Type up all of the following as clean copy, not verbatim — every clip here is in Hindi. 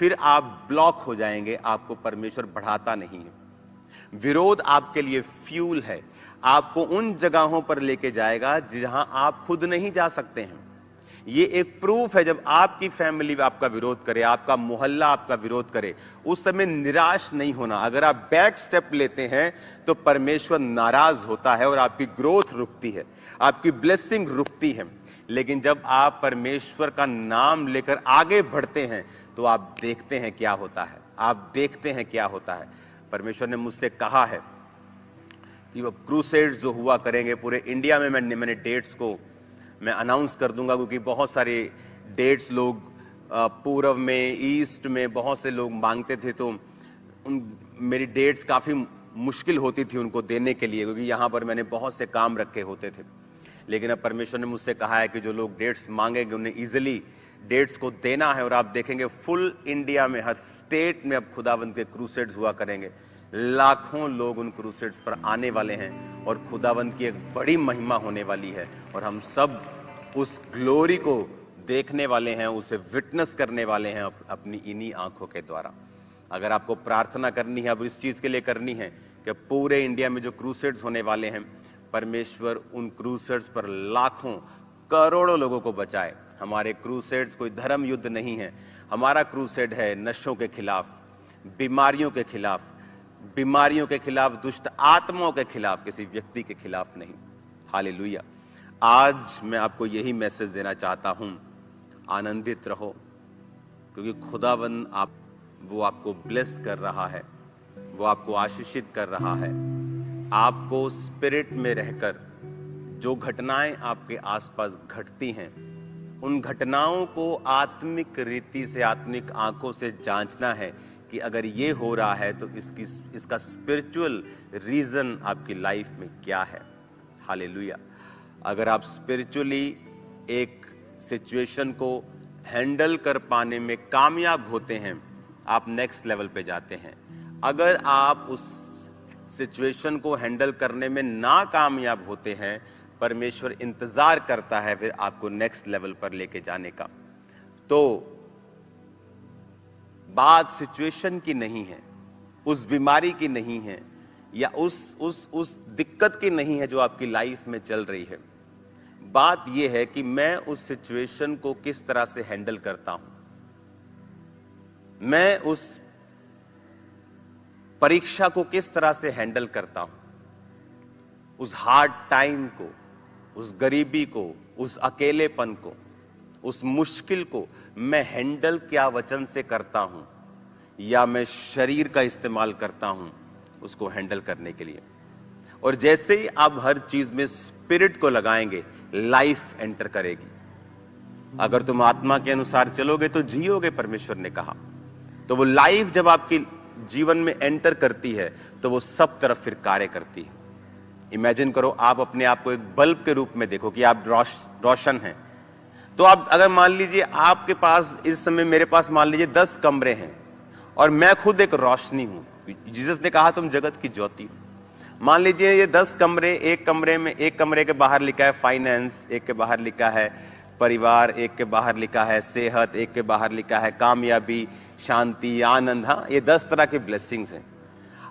फिर आप ब्लॉक हो जाएंगे, आपको परमेश्वर बढ़ाता नहीं है। विरोध आपके लिए फ्यूल है, आपको उन जगहों पर लेके जाएगा जहां आप खुद नहीं जा सकते हैं। ये एक प्रूफ है, जब आपकी फैमिली आपका विरोध करे, आपका मोहल्ला आपका विरोध करे, उस समय निराश नहीं होना। अगर आप बैक स्टेप लेते हैं तो परमेश्वर नाराज होता है और आपकी ग्रोथ रुकती है, आपकी ब्लेसिंग रुकती है। लेकिन जब आप परमेश्वर का नाम लेकर आगे बढ़ते हैं तो आप देखते हैं क्या होता है, आप देखते हैं क्या होता है। परमेश्वर ने मुझसे कहा है कि वो क्रूसेड्स जो हुआ करेंगे पूरे इंडिया में, मैंने डेट्स को मैं अनाउंस कर दूंगा, क्योंकि बहुत सारे डेट्स लोग पूर्व में, ईस्ट में बहुत से लोग मांगते थे, तो मेरी डेट्स काफ़ी मुश्किल होती थी उनको देने के लिए, क्योंकि यहाँ पर मैंने बहुत से काम रखे होते थे। लेकिन अब परमेश्वर ने मुझसे कहा है कि जो लोग डेट्स मांगेंगे उन्हें ईजिली डेट्स को देना है, और आप देखेंगे फुल इंडिया में, हर स्टेट में अब खुदावंद के क्रूसेड्स हुआ करेंगे। लाखों लोग उन क्रूसेड्स पर आने वाले हैं और खुदावंद की एक बड़ी महिमा होने वाली है, और हम सब उस ग्लोरी को देखने वाले हैं, उसे विटनेस करने वाले हैं अपनी इन्हीं आंखों के द्वारा। अगर आपको प्रार्थना करनी है, अब इस चीज़ के लिए करनी है कि पूरे इंडिया में जो क्रूसेड्स होने वाले हैं, परमेश्वर उन क्रूसेड्स पर लाखों करोड़ों लोगों को बचाए। हमारे क्रूसेड्स कोई धर्म युद्ध नहीं है, हमारा क्रूसेड है नशों के खिलाफ, बीमारियों के खिलाफ, दुष्ट आत्माओं के खिलाफ, किसी व्यक्ति के खिलाफ नहीं। हालेलुया। आज मैं आपको यही मैसेज देना चाहता हूं, आनंदित रहो, क्योंकि खुदावन वो आपको ब्लेस कर रहा है, वो आपको आशीषित कर रहा है। आपको स्पिरिट में रहकर जो घटनाएं आपके आसपास घटती हैं, उन घटनाओं को आत्मिक रीति से, आत्मिक आंखों से जांचना है कि अगर ये हो रहा है तो इसका स्पिरिचुअल रीजन आपकी लाइफ में क्या है। हालेलुया। अगर आप स्पिरिचुअली एक सिचुएशन को हैंडल कर पाने में कामयाब होते हैं, आप नेक्स्ट लेवल पे जाते हैं। अगर आप उस सिचुएशन को हैंडल करने में नाकामयाब होते हैं, परमेश्वर इंतजार करता है फिर आपको नेक्स्ट लेवल पर लेके जाने का। तो बात सिचुएशन की नहीं है, उस बीमारी की नहीं है, या उस दिक्कत की नहीं है जो आपकी लाइफ में चल रही है। बात यह है कि मैं उस सिचुएशन को किस तरह से हैंडल करता हूं, मैं उस परीक्षा को किस तरह से हैंडल करता हूं, उस हार्ड टाइम को, उस गरीबी को, उस अकेलेपन को, उस मुश्किल को मैं हैंडल क्या वचन से करता हूं, या मैं शरीर का इस्तेमाल करता हूं उसको हैंडल करने के लिए। और जैसे ही आप हर चीज में स्पिरिट को लगाएंगे, लाइफ एंटर करेगी। अगर तुम आत्मा के अनुसार चलोगे तो जियोगे, परमेश्वर ने कहा। तो वो लाइफ जब आपकी जीवन में एंटर करती है तो वो सब तरफ फिर कार्य करती है। इमेजिन करो, आप अपने आप को एक बल्ब के रूप में देखो कि आप रोशन हैं। तो आप अगर मान लीजिए आपके पास इस समय, मेरे पास मान लीजिए 10 कमरे हैं और मैं खुद एक रोशनी हूं। जीसस ने कहा तुम जगत की ज्योति हो। मान लीजिए ये 10 कमरे, एक कमरे के बाहर लिखा है फाइनेंस, एक के बाहर लिखा है परिवार, एक के बाहर लिखा है सेहत, एक के बाहर लिखा है कामयाबी, शांति, आनंद। हाँ, ये 10 तरह के ब्लेसिंग्स हैं।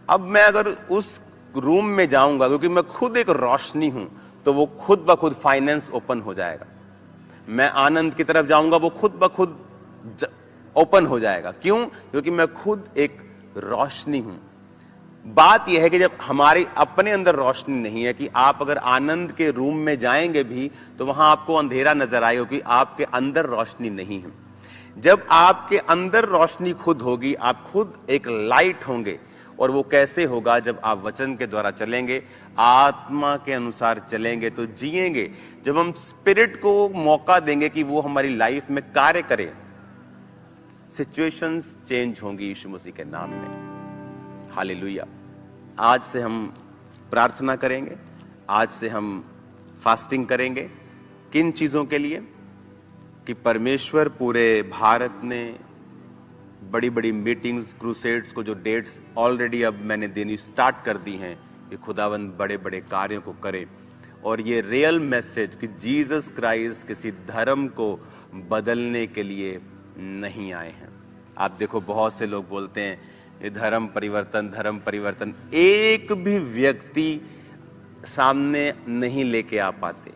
अब मैं अगर उस रूम में जाऊंगा, क्योंकि मैं खुद एक रोशनी हूं, तो वो खुद ब खुद फाइनेंस ओपन हो जाएगा। मैं आनंद की तरफ जाऊंगा, वो खुद ब खुद ओपन हो जाएगा। क्यों? क्योंकि मैं खुद एक रोशनी हूं। बात यह है कि जब हमारे अपने अंदर रोशनी नहीं है, कि आप अगर आनंद के रूम में जाएंगे भी तो वहां आपको अंधेरा नजर आएगा, क्योंकि आपके अंदर रोशनी नहीं है। जब आपके अंदर रोशनी खुद होगी, आप खुद एक लाइट होंगे। और वो कैसे होगा? जब आप वचन के द्वारा चलेंगे, आत्मा के अनुसार चलेंगे तो जिएंगे। जब हम स्पिरिट को मौका देंगे कि वो हमारी लाइफ में कार्य करे, सिचुएशंस चेंज होंगी यीशु मसीह के नाम में। हालेलुया। आज से हम प्रार्थना करेंगे, आज से हम फास्टिंग करेंगे। किन चीज़ों के लिए? कि परमेश्वर पूरे भारत ने बड़ी बड़ी मीटिंग्स, क्रूसेड्स को जो डेट्स ऑलरेडी अब मैंने देनी स्टार्ट कर दी हैं, कि खुदावंद बड़े बड़े कार्यों को करे। और ये रियल मैसेज कि जीसस क्राइस्ट किसी धर्म को बदलने के लिए नहीं आए हैं। आप देखो बहुत से लोग बोलते हैं ये धर्म परिवर्तन, एक भी व्यक्ति सामने नहीं लेके आ पाते।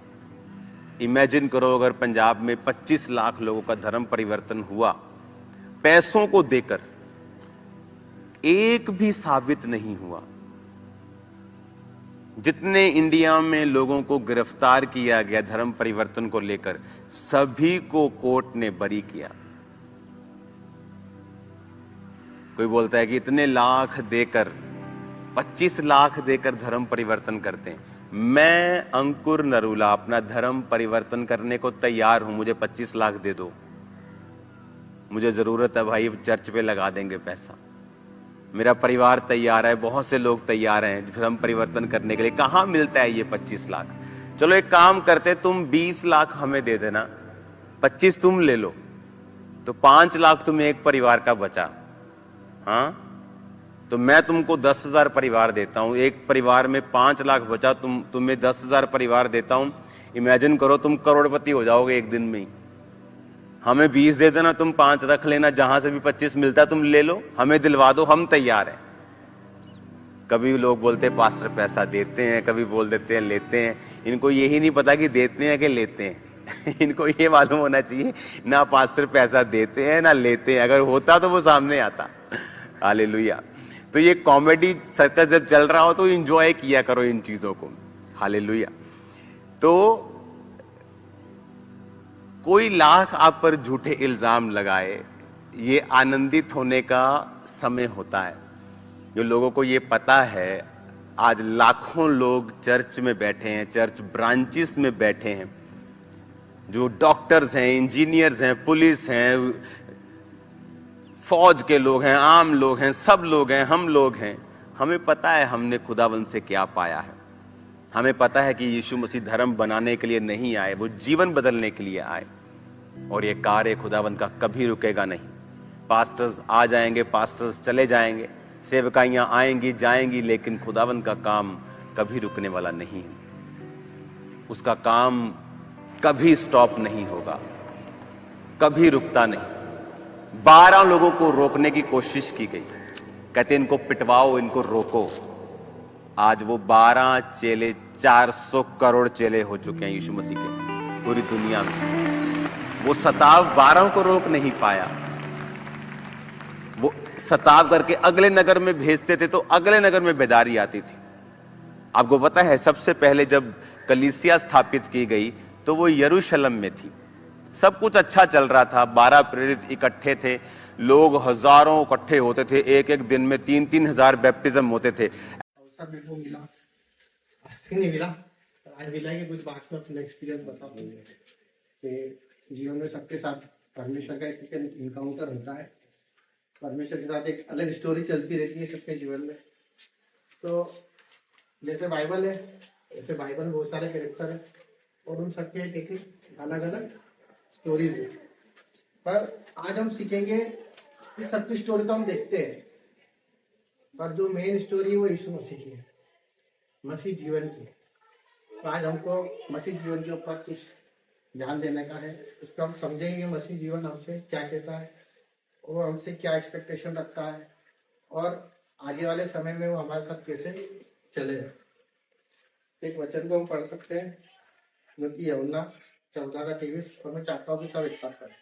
इमेजिन करो अगर पंजाब में 25 लाख लोगों का धर्म परिवर्तन हुआ पैसों को देकर, एक भी साबित नहीं हुआ। जितने इंडिया में लोगों को गिरफ्तार किया गया धर्म परिवर्तन को लेकर, सभी को कोर्ट ने बरी किया। कोई बोलता है कि इतने लाख देकर, 25 लाख देकर धर्म परिवर्तन करते हैं। मैं अंकुर नरूला अपना धर्म परिवर्तन करने को तैयार हूं, मुझे 25 लाख दे दो, मुझे जरूरत है भाई, चर्च पे लगा देंगे पैसा। मेरा परिवार तैयार है, बहुत से लोग तैयार हैं धर्म परिवर्तन करने के लिए। कहां मिलता है ये 25 लाख? चलो एक काम करते, तुम 20 लाख हमें दे देना, 25 तुम ले लो, तो 5 लाख तुम्हें एक परिवार का बचा। हाँ, तो मैं तुमको 10,000 परिवार देता हूं, एक परिवार में 5 लाख बचा, तुम्हें 10,000 परिवार देता हूं। इमेजिन करो तुम करोड़पति हो जाओगे एक दिन में ही। हमें 20 दे देना, तुम 5 रख लेना, जहां से भी 25 मिलता तुम ले लो, हमें दिलवा दो, हम तैयार हैं। कभी लोग बोलते हैं पास्टर पैसा देते हैं, कभी बोल देते हैं लेते हैं। इनको यही नहीं पता कि देते हैं कि लेते हैं। इनको ये मालूम होना चाहिए ना पास्टर पैसा देते हैं ना लेते हैं, अगर होता तो वो सामने आता। हालेलुया। तो ये कॉमेडी सर्कस जब चल रहा हो तो एंजॉय किया करो इन चीजों को। हालेलुया। तो कोई लाख आप पर झूठे इल्जाम लगाए, ये आनंदित होने का समय होता है। जो लोगों को ये पता है, आज लाखों लोग चर्च में बैठे हैं, चर्च ब्रांचेस में बैठे हैं, जो डॉक्टर्स हैं, इंजीनियर्स हैं, पुलिस हैं, फौज के लोग हैं, आम लोग हैं, सब लोग हैं, हम लोग हैं। हमें पता है हमने खुदावंद से क्या पाया है। हमें पता है कि यीशु मसीह धर्म बनाने के लिए नहीं आए, वो जीवन बदलने के लिए आए। और ये कार्य खुदावंद का कभी रुकेगा नहीं। पास्टर्स आ जाएंगे, पास्टर्स चले जाएंगे, सेवकाइयां आएंगी जाएंगी, लेकिन खुदावंद का काम कभी रुकने वाला नहीं है। उसका काम कभी स्टॉप नहीं होगा, कभी रुकता नहीं। 12 लोगों को रोकने की कोशिश की गई, कहते इनको पिटवाओ, इनको रोको। आज वो 12 चेले, 400 करोड़ चेले हो चुके हैं यीशु मसीह के पूरी दुनिया में। वो सताव 12 को रोक नहीं पाया। वो सताव करके अगले नगर में भेजते थे तो अगले नगर में बेदारी आती थी। आपको पता है सबसे पहले जब कलीसिया स्थापित की गई तो वो यरूशलेम में थी। सब कुछ अच्छा चल रहा था, 12 प्रेरित इकट्ठे थे, लोग हजारों इकट्ठे होते थे, एक एक दिन में 3-3 हजार बैप्टिज्म होते थे। अवसर मेरे को मिला, अस्थिर नहीं मिला, आज मिला कि कुछ बात में अपना एक्सपीरियंस बताऊं कि जीवन में सबके साथ परमेश्वर का एक इनकाउंटर होता है। परमेश्वर के साथ एक अलग स्टोरी चलती रहती है सबके जीवन में। तो जैसे बाइबल है, ऐसे बाइबल में बहुत सारे कैरेक्टर है और उन सबके एक अलग अलग स्टोरीज है। पर आज हम सीखेंगे कि सबकी स्टोरी तो हम देखते हैं, पर जो मेन स्टोरी है वो यीशु मसीह की है, मसीह जीवन की। तो आज हमको मसीह जीवन के ऊपर कुछ ध्यान देने का है। उसको हम समझेंगे मसीह जीवन हमसे क्या कहता है और हमसे क्या एक्सपेक्टेशन रखता है और आगे वाले समय में वो हमारे साथ कैसे चलेगा। एक वचन को हम पढ़ सकते हैं जो कि यूहन्ना 14:23, और मैं चाहता हूँ कि सब एक साथ पढ़ें।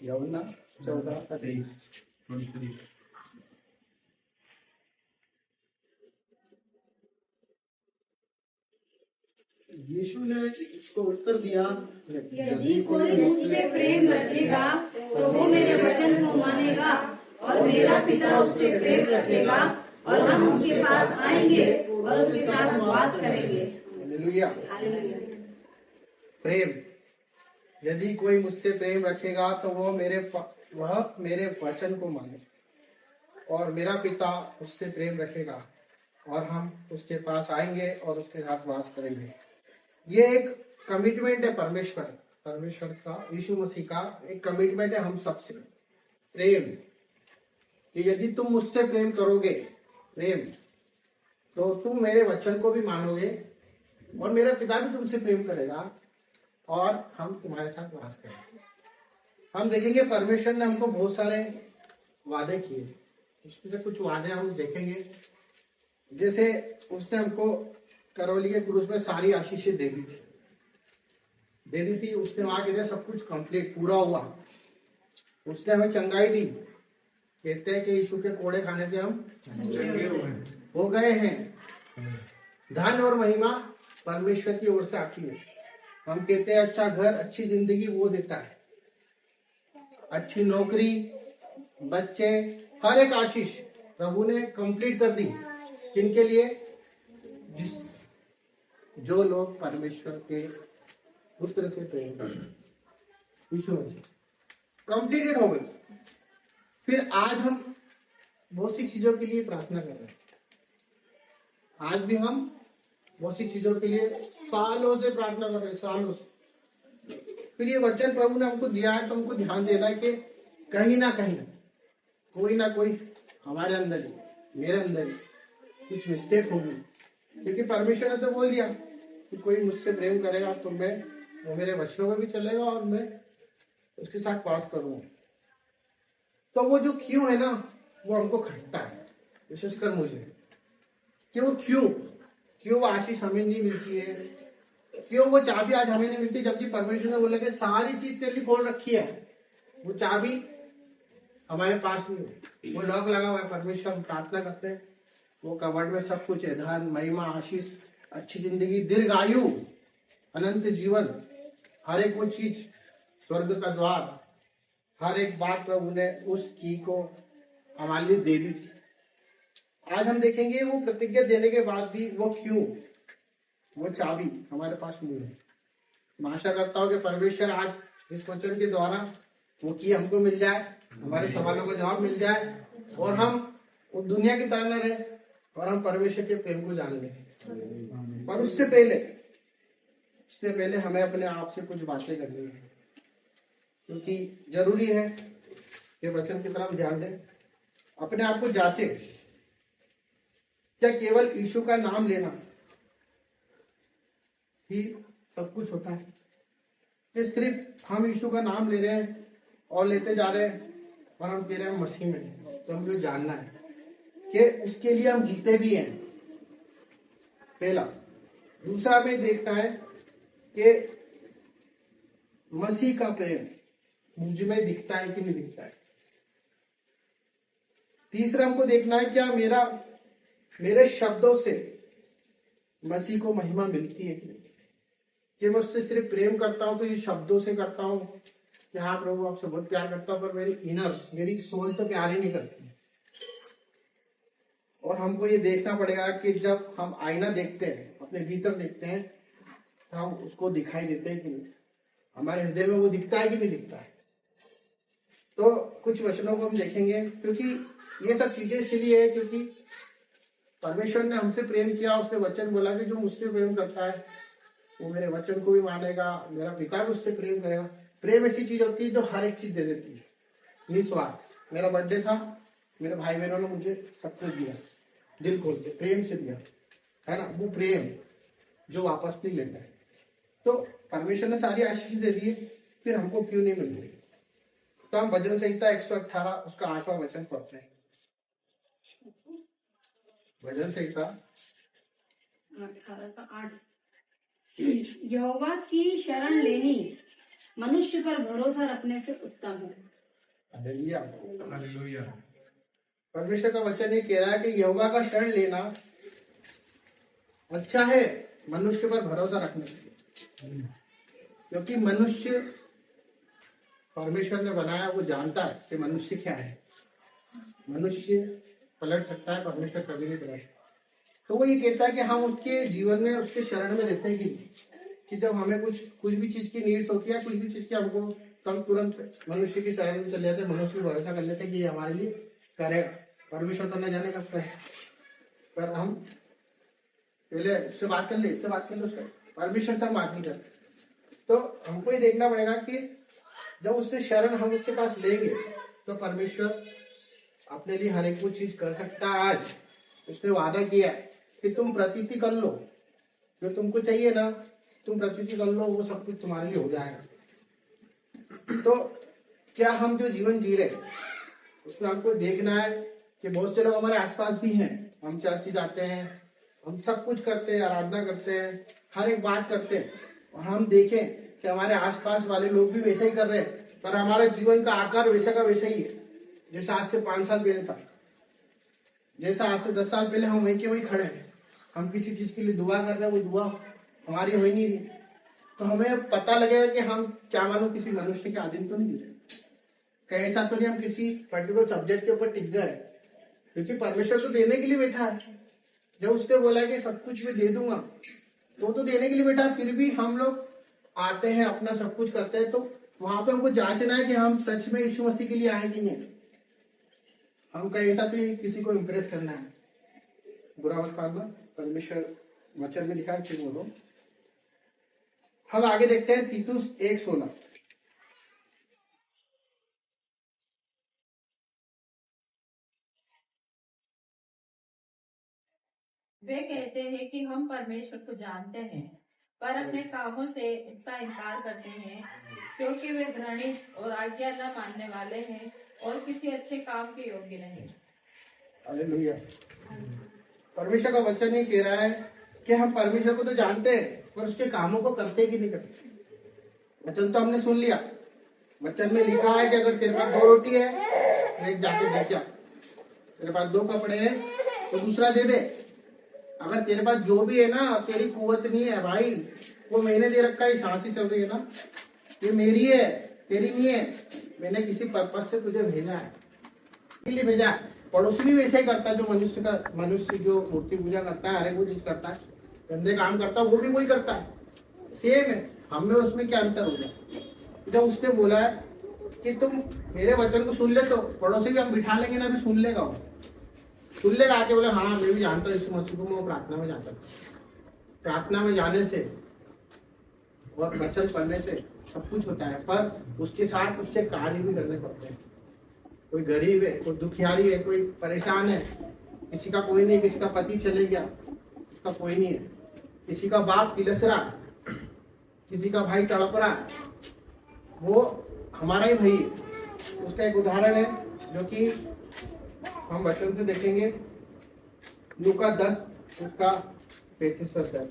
यूहन्ना 14:23। यीशु ने उसको उत्तर दिया, यदि कोई मुझसे प्रेम रखेगा तो वो मेरे वचन को मानेगा और मेरा पिता उससे प्रेम रखेगा और हम उसके पास आएंगे और उसके साथ वास करेंगे। हालेलुया। हालेलुया। प्रेम, यदि कोई मुझसे प्रेम रखेगा तो वह मेरे वचन को माने और मेरा पिता उससे प्रेम रखेगा और हम उसके पास आएंगे और उसके साथ वास करेंगे। ये एक कमिटमेंट है परमेश्वर का, यीशु मसीह का एक कमिटमेंट है हम सबसे। प्रेम, कि यदि तुम मुझसे प्रेम करोगे, प्रेम, तो तुम मेरे वचन को भी मानोगे और मेरा पिता भी तुमसे प्रेम करेगा और हम तुम्हारे साथ वास करेंगे। हम देखेंगे परमेश्वर ने हमको बहुत सारे वादे किए, उसमें से कुछ वादे हम देखेंगे। जैसे उसने हमको करौली के क्रूस में सारी आशीषें दे दी थी। उसने वहां कहते सब कुछ कंप्लीट पूरा हुआ। उसने हमें चंगाई दी। कहते हैं कि यीशु के कोड़े खाने से हम हो गए हैं। धन और महिमा परमेश्वर की ओर से आती है। हम कहते हैं अच्छा घर, अच्छी जिंदगी वो देता है, अच्छी नौकरी, बच्चे, हर एक आशीष प्रभु ने कंप्लीट कर दी। किनके लिए? जो लोग परमेश्वर के पुत्र से प्रेम करते हैं, यीशु मसीह। कंप्लीटेड हो गई। फिर आज हम बहुत सी चीजों के लिए प्रार्थना कर रहे हैं। आज भी हम बहुत सी चीजों के लिए सालों से प्रार्थना कर रहे हैं, सालों से। फिर ये वचन प्रभु ने हमको दिया है, तो हमको ध्यान देना है कि कहीं ना कोई हमारे अंदर ही, मेरे अंदर ही कुछ मिस्टेक होगी। क्योंकि परमेश्वर ने तो बोल दिया कि कोई मुझसे प्रेम करेगा तो वो मेरे वचनों में भी चलेगा और मैं उसके साथ वास करूंगा। तो वो जो क्यों है ना, वो हमको खटता है, विशेषकर मुझे। कि वो क्यों वो आशीष हमें नहीं मिलती है, क्यों वो चाबी आज हमें नहीं मिलती, जबकि परमेश्वर ने बोला कि सारी चीज तेरे लिए खोल रखी है। वो चाबी हमारे पास नहीं है, वो लॉक लगा हुआ है। परमेश्वर, हम प्रार्थना करते हैं, वो कबर्ड में सब कुछ है, धन, महिमा, आशीष, अच्छी जिंदगी, दीर्घ आयु, अनंत जीवन, हर एक वो चीज, स्वर्ग का द्वार, हर एक बात प्रभु ने उस की को हमारे लिए दे दी थी। आज हम देखेंगे वो प्रतिज्ञा देने के बाद भी वो क्यों, वो चाबी हमारे पास नहीं है। मैं आशा करता हूँ कि परमेश्वर आज इस वचन के द्वारा वो की हमको मिल जाए, हमारे सवालों का जवाब मिल जाए, और हम वो दुनिया की तरह न रहे, और हम परमेश्वर के प्रेम को जान लें। पर उससे पहले हमें अपने आप से कुछ बातें करनी है, क्योंकि जरूरी है कि वचन की तरफ ध्यान दें, अपने आप को जांचे। क्या केवल यीशु का नाम लेना ही सब कुछ होता है? कि सिर्फ हम यीशु का नाम ले रहे हैं और लेते जा रहे हैं और हम कह रहे हैं मसीह में? तो हमको जानना है कि उसके लिए हम जीते भी हैं, पहला। दूसरा हमें देखना है कि मसीह का प्रेम मुझ में दिखता है कि नहीं दिखता है। तीसरा हमको देखना है क्या मेरे शब्दों से मसीह को महिमा मिलती है कि नहीं। कि मैं उससे सिर्फ प्रेम करता हूं तो ये शब्दों से करता हूं कि हाँ प्रभु आपसे बहुत प्यार करता हूं, पर मेरी सोच तो प्यार ही नहीं करती। और हमको ये देखना पड़ेगा कि जब हम आईना देखते हैं, अपने भीतर देखते हैं, तो हम उसको दिखाई देते हैं कि नहीं, हमारे हृदय में वो दिखता है कि नहीं दिखता है। तो कुछ वचनों को हम देखेंगे, क्योंकि ये सब चीजें इसलिए है क्योंकि परमेश्वर ने हमसे प्रेम किया। उसने वचन बोला कि जो मुझसे प्रेम करता है वो मेरे वचन को भी मानेगा, मेरा पिता भी उससे प्रेम करेगा। प्रेम ऐसी चीज होती है जो हर एक चीज दे देती है, निस्वार्थ। मेरा बर्थडे था, मेरे भाई बहनों ने मुझे सब कुछ दिया, दिल खोल के प्रेम से दिया, है ना। वो प्रेम जो वापस नहीं लेता है। तो परमेश्वर ने सारी आशीष दे दी, फिर हमको क्यों नहीं मिल रही? तो हम भजन संहिता 118 उसका 8वां वचन पढ़ते हैं। भजन संहिता 8 यहोवा की शरण लेनी मनुष्य पर भरोसा रखने से उत्तम है। हालेलुया। परमेश्वर का वचन ये कह रहा है कि यहोवा का शरण लेना अच्छा है मनुष्य पर भरोसा रखने से। क्योंकि मनुष्य परमेश्वर ने बनाया, वो जानता है कि मनुष्य क्या है। मनुष्य पलट सकता है, परमेश्वर कभी नहीं पलट। तो वो ये कहता है कि हम उसके जीवन में, उसके शरण में रहते हैं कि जब हमें कुछ भी चीज की नीड्स होती है, कुछ भी चीज की हमको, तब तुरंत मनुष्य की शरण में चले जाते हैं, मनुष्य पर भरोसा कर लेते हैं कि ये हमारे लिए करेगा। परमेश्वर तो न जाने कब करे, पर हम पहले उससे बात कर ले, इससे बात कर ले, उससे परमेश्वर से हम बात नहीं करते। तो हमको ये देखना पड़ेगा कि जब उससे शरण हम उसके पास लेंगे तो परमेश्वर अपने लिए हर एक वो चीज कर सकता है। आज उसने वादा किया है कि तुम प्रतीति कर लो, जो तुमको चाहिए ना तुम प्रस्तुति कर लो, वो सब कुछ तुम्हारे लिए हो जाएगा। तो क्या हम जो जीवन जी रहे उसमें हमको देखना है कि बहुत से लोग हमारे आसपास भी हैं, हम चर्च जाते हैं, हम सब कुछ करते हैं, आराधना करते हैं, हर एक बात करते हैं, और हम देखें कि हमारे आसपास वाले लोग भी वैसा ही कर रहे हैं, पर हमारे जीवन का आकार वैसा का वैसा ही है जैसा आज से 5 साल पहले था, जैसा आज से 10 साल पहले हम वहीं के वहीं खड़े हैं। हम किसी चीज के लिए दुआ कर रहे हैं, वो दुआ हमारी हो ही नहीं रही, तो हमें पता लगेगा कि हम क्या मानो किसी मनुष्य के अधीन तो नहीं है, कहीं ऐसा तो नहीं हम किसी पर्टिकुलर सब्जेक्ट के ऊपर टिक गए, क्योंकि परमेश्वर तो देने के लिए बैठा है। जब उसने बोला कि सब कुछ मैं दे दूंगा, तो देने के लिए बैठा है, फिर भी हम लोग आते हैं, अपना सब कुछ करते हैं, तो वहां पे हमको जांचना है कि हम सच में यीशु मसीह के लिए आए कि नहीं। हम कहीं ऐसा तो किसी को इम्प्रेस करना है, बुरा मत मानना, परमेश्वर वचन में लिखा है, फिर बोलो। हम आगे देखते हैं तीतुस 1:16। वे कहते हैं कि हम परमेश्वर को जानते हैं, पर अपने कामों से उसका इनकार करते हैं, क्योंकि वे घृणित और आज्ञा न मानने वाले हैं और किसी अच्छे काम के योग्य नहीं। हालेलुया। परमेश्वर का वचन ये कह रहा है कि हम परमेश्वर को तो जानते हैं, पर उसके कामों को करते कि नहीं करते। वचन तो हमने सुन लिया, वचन में लिखा है कि अगर तेरे पास 2 रोटी है तो एक जाके दे क्या, तेरे पास 2 कपड़े हैं तो दूसरा दे दे। अगर तेरे पास जो भी है ना, तेरी कुवत नहीं है भाई, वो मैंने दे रखा है, सांस ही चल रही है ना, ये मेरी है, तेरी नहीं है। मैंने किसी पर्पस से तुझे भेजा है, इसलिए भेजा है। पड़ोसी भी वैसे ही करता है, जो मनुष्य जो मूर्ति पूजा करता है, हर एक वो चीज करता है, गंदे काम करता है, वो भी वही करता है, सेम है। हमें उसमें क्या अंतर हो गया? जब उसने बोला है कि तुम मेरे वचन को सुन ले, तो पड़ोसी भी हम बिठा लेंगे ना, अभी सुन लेगा, वो सुन लेगा, आके बोले हाँ मैं भी जानता हूँ यीशु मसीह को, मैं प्रार्थना में जाता हूँ। प्रार्थना में जाने से और वचन पढ़ने से सब कुछ होता है, पर उसके साथ उसके कार्य भी करने पड़ते हैं। कोई गरीब है, कोई दुखियारी है, कोई परेशान है, किसी का कोई नहीं, किसी का पति चले गया, उसका कोई नहीं है, किसी का बाप किलस रहा, किसी का भाई तड़प रहा, वो हमारा ही भाई है। उसका एक उदाहरण है जो कि हम वचन से देखेंगे, लूका 10 उसका 35 अध्याय।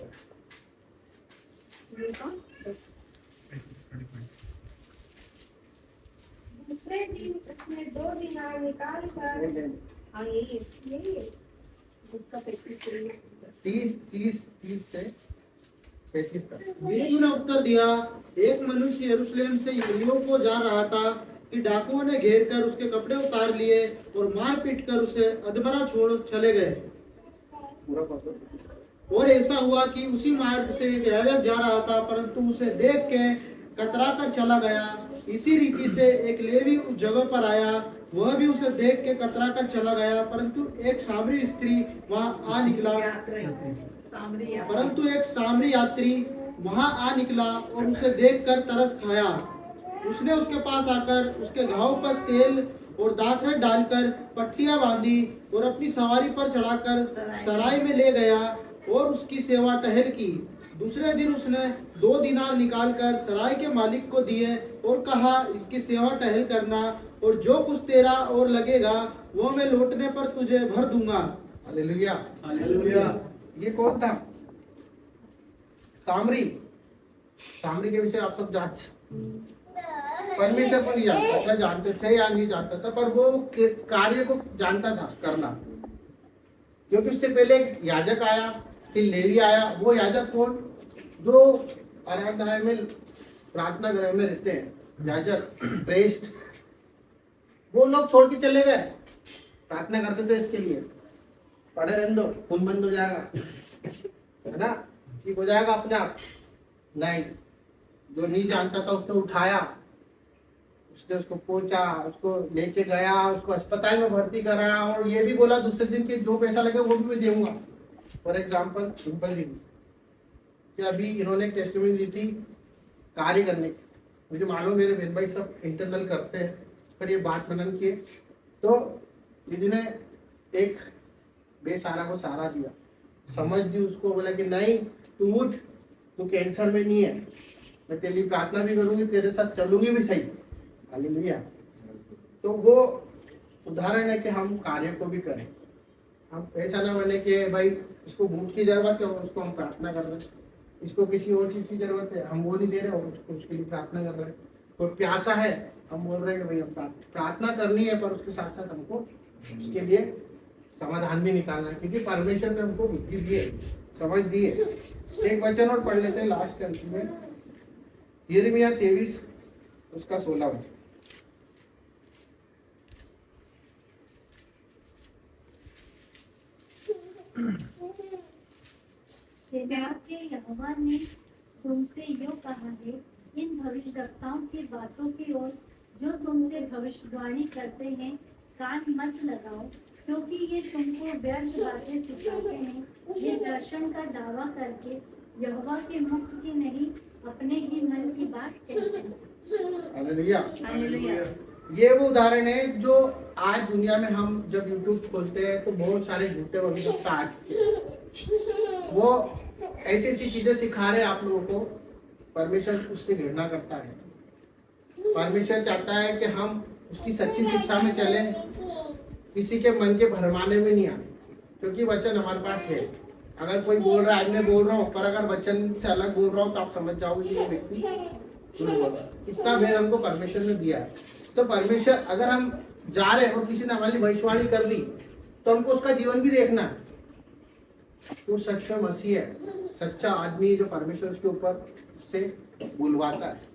दूसरे दिन उसने 2 दिनार निकाल कर, हाँ यही है उसका 30 से 35 तक। यीशु ने उत्तर दिया, एक मनुष्य यरूशलेम से यरीहो को जा रहा था कि डाकुओं ने घेर कर उसके कपड़े उतार लिए और मार पीट कर उसे अधमरा छोड़ चले गए। पूरा पढ़ो। और ऐसा हुआ कि उसी मार्ग से एक याजक जा रहा था, परंतु उसे देख के कतरा कर चला गया। इसी रीति से एक लेवी उस जगह पर आया, वह भी उसे देख के कतरा कर चला गया, परंतु एक सामरी स्त्री वहां आ निकला वहां आ निकला और उसे देखकर तरस खाया। उसने उसके पास आकर उसके घाव पर तेल और दाखरस डालकर पट्टियां बांधी और अपनी सवारी पर चढ़ाकर सराय में ले गया और उसकी सेवा टहल की। दूसरे दिन उसने 2 दिनार निकालकर सराय के मालिक को दिए और कहा, इसकी सेवा टहल करना, और जो कुछ तेरा और लगेगा वो मैं लौटने पर तुझे भर दूंगा। हालेलुया। हालेलुया। ये कौन था? सामरी के विषय आप सब जानते, परमेश्वर को नहीं जानता था, जानते थे या नहीं जानता था, पर वो कार्य को जानता था करना, क्योंकि उससे पहले एक याजक आया, फिर लेवी आया। वो याजक कौन? जो आराधनालय में प्रार्थना गृह में रहते हैं, याजक, प्रेस्ट, वो लोग छोड़ के चले गए। प्रार्थना करते थे इसके लिए, पढ़े रहने दो, खून बंद हो जाएगा, है ना, ठीक हो जाएगा अपने आप। नहीं, जो नहीं जानता था उसने उठाया, उसने उसको पहुंचा, उसको लेके गया, उसको अस्पताल में भर्ती करा, और ये भी बोला दूसरे दिन के जो पैसा लगे वो भी मैं दूंगा। फॉर एग्जाम्पल सिंपल जी कि अभी इन्होंने टेस्टिमनी दी थी कार्य करने की, मुझे मालूम मेरे बहन भाई सब इंटरनल करते हैं, पर ये बात मनन किए तो दीदी ने एक बेसहारा को सहारा दिया, समझ दी उसको, बोला कि नहीं तू उठ, तू कैंसर में नहीं है, मैं तेरे लिए प्रार्थना भी करूंगी, तेरे साथ चलूंगी भी सही। हालेलुया। तो वो उदाहरण है कि हम कार्य को भी करें। हम ऐसा ना बने कि भाई इसको भूख की जरूरत है और उसको हम प्रार्थना कर रहे हैं, इसको किसी और चीज की जरूरत है हम वो नहीं दे रहे और उसको उसके लिए प्रार्थना कर रहे हैं। कोई प्यासा है हम बोल रहे हैं कि भाई हम प्रार्थना करनी है, पर उसके साथ साथ हमको उसके लिए समाधान भी निकालना है, क्योंकि परमेश्वर ने हमको बुद्धि दी है, समझ दी है। एक वचन और पढ़ लेते हैं लास्ट के अंत में, यिर्मयाह 23 उसका 16 वचन। सेनाओं के यहोवा ने तुमसे यूं कहा है, इन भविष्यद्वक्ताओं की बातों की ओर जो तुमसे भविष्यवाणी करते हैं कान मत लगाओ, क्योंकि ये तुमको व्यर्थ बातें सिखाते हैं। ये दर्शन का दावा करके यहोवा के मुख की नहीं अपने ही मन की बात कहते हैं। हालेलुया। हालेलुया। ये वो उदाहरण है जो आज दुनिया में हम जब यूट्यूब खोलते हैं तो बहुत सारे झूठे भविष्यवक्ता आ चुके हैं। वो ऐसी ऐसी चीजें सिखा रहे हैं आप लोगों को। परमेश्वर उससे घृणा करता है। परमेश्वर चाहता है कि हम उसकी सच्ची शिक्षा में चलें, किसी के मन के भरमाने में नहीं आए, क्योंकि वचन हमारे पास है। अगर कोई बोल रहा है, आज मैं बोल रहा हूँ, पर अगर वचन से अलग बोल रहा हूँ तो आप समझ जाओगे कि ये व्यक्ति झूठ बोल रहा है। इतना भेद हमको परमेश्वर ने दिया है। तो परमेश्वर, अगर हम जा रहे हो, किसी ने हमारी भविष्यवाणी कर दी, तो हमको उसका जीवन भी देखना है। तो सच में मसीह है, सच्चा आदमी जो परमेश्वर के ऊपर से बुलवाता है।